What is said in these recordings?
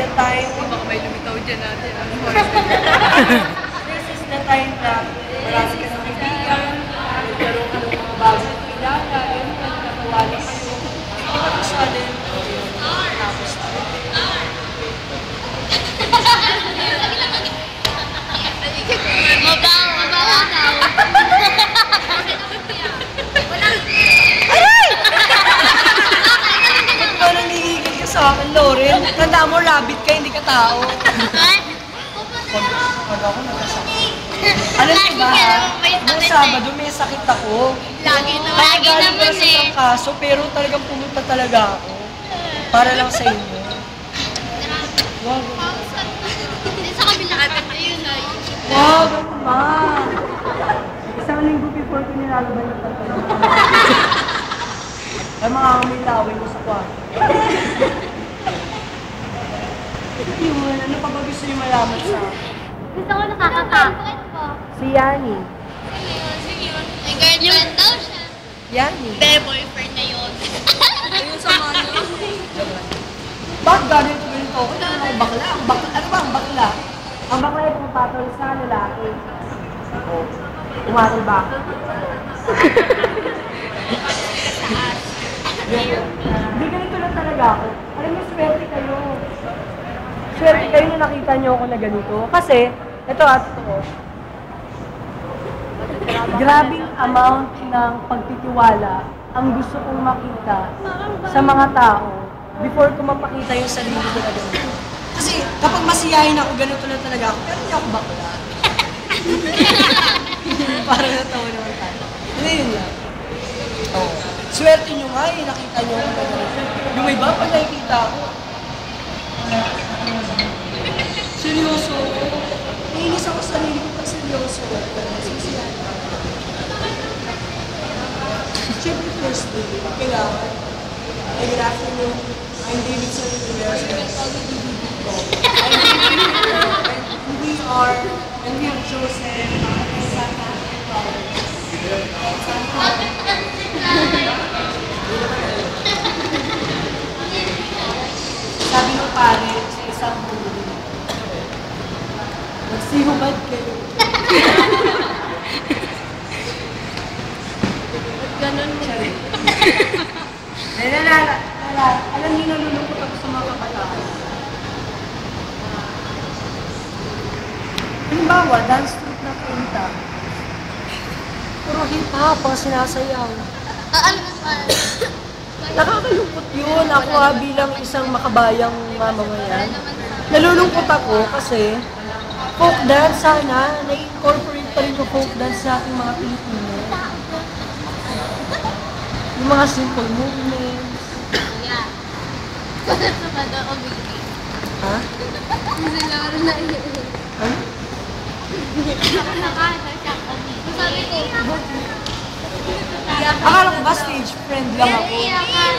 the time... Baka may lumitaw dyan natin. This is the time na marami ka ng kaibigan, nagkaroon ka ng mga bagong kilala, yun, nagkakawala kayo. All of a sudden, tapos na. Mabawa daw. Ba't ba nanigigil ka sa akin, Lauren? Tanda mo, rabbit ka, hindi ka tao. Pag ako nagkasakit. Alam niyo ba, noong Sabado may sakit ako. Lagi Kaya galing ko naman sa isang kaso, pero talagang pumunta talaga ako. Para lang sa inyo. Wow, Sa kabila ka yun ay. wow, ganun ba? Isang linggo before ko nilalaban yung tatlo. Ay, mga kamilawin ko sa kwarto. Yun, ano pa ba gusto niyo malaman sa akin? Gusto ko nakakatakot ko. Si Yani. May girlfriend daw siya. Yani. Hindi, boyfriend na yun. Ayun sa mga Bakit ganito ganito? Kaya naman bakla. Ano ba ang bakla? Ang bakla ay pumapatol sa lalaki. Umatol ba? Hindi ganito lang talaga ako. Alam mo, swerte kayo. Swerte kayo na nakita niyo ako na ganito. Kasi, ito ito. Grabing amount ng pagtitiwala ang gusto kong makita sa mga tao before ko mapakita yung sarili ko na ganito. Kasi kapag masiyahin ako, ganito na talaga ako. Pero hindi ako bakla. Parang natawa naman tayo. Hindi yun lang. Oh. Swerte nyo nga eh, nakita nyo ako na ganito. Yung iba, pag nakikita ako, seryoso ako. Nainis ako sa sarili ko pag seryoso ako. Sisiyahin ako. Siyempre, first day, kailangan. Good afternoon. I'm David Solidares. We are, and we have chosen Santa Sabi ng pare sa isang bulo, magsihubad kayo. Ganon mo. Alam niyo, nalulungkot ako sa mga kabataan. Halimbawa, dance troupe na punta. Puro hip-hop ang sinasayaw. Alam mo pa. Nakakalungkot yun. Ako bilang isang makabayang mamamayan. Nalulungkot ako kasi folk dance sana, na-incorporate pa rin yung folk dance sa ating mga Pilipino. Yung mga simple movements. Yeah. Sa bada o bigay. Ha? Kasi laro na yun. Ano? Nakakata siya kami. Sabi ko, Akala ko ba stage friend lang ako? iyakan.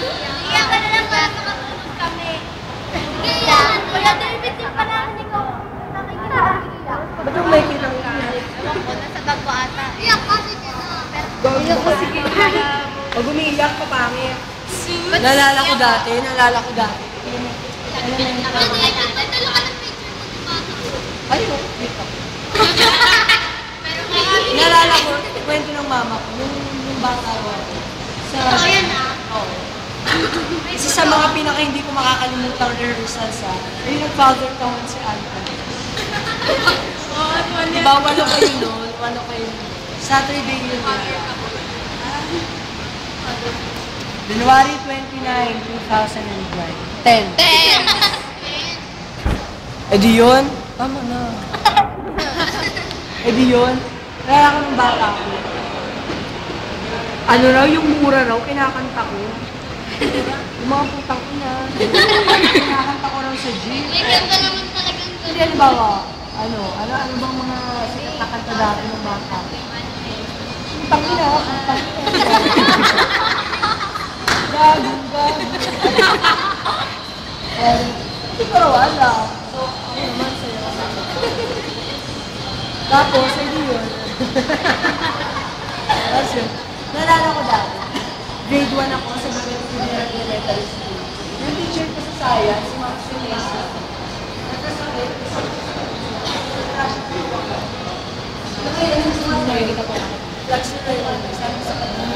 Iyakan na lang para makatulog kami. Iyakan. Kuya David, yung panahon ko. Nakikita. Ba't yung may kitang Ewan ko, nasa bag ko ata. Iyak kasi ka na. Iyak ko sige. Pag umiiyak ka pangit. Nalala ko dati. Ay, no. Dito. Nalala ko, kwento ng mama ko, yung bata ko. Oo, yan ah. Oo. Isa sa mga pinaka hindi ko makakalimutang rehearsals ay yung nag-father count si Alton. Diba, walo kayo noon? Saturday yun. January 29, 2010. 10. Eh di yun? Tama na. Eh di yun? Kaya ako ng bata ko. Ano raw, yung mura raw, kinakanta ko. Yung mga putang ina. Kinakanta ko raw sa jeep. May ganda naman talagang Hindi, halimbawa, ano bang mga sikat na kanta dati ng bata? Putang ina, putang ina. Gagong. Hindi ko raw alam. So, ako naman sa'yo. Tapos, hindi yun. Tapos yun, nalala ko dati. Grade 1 ako sa Bagat Elementary School. Yung teacher ko sa science, si Ma'am Sinesa, Flash na yun. Sabi sa kanya.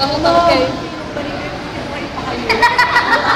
Okay. Pinong balik.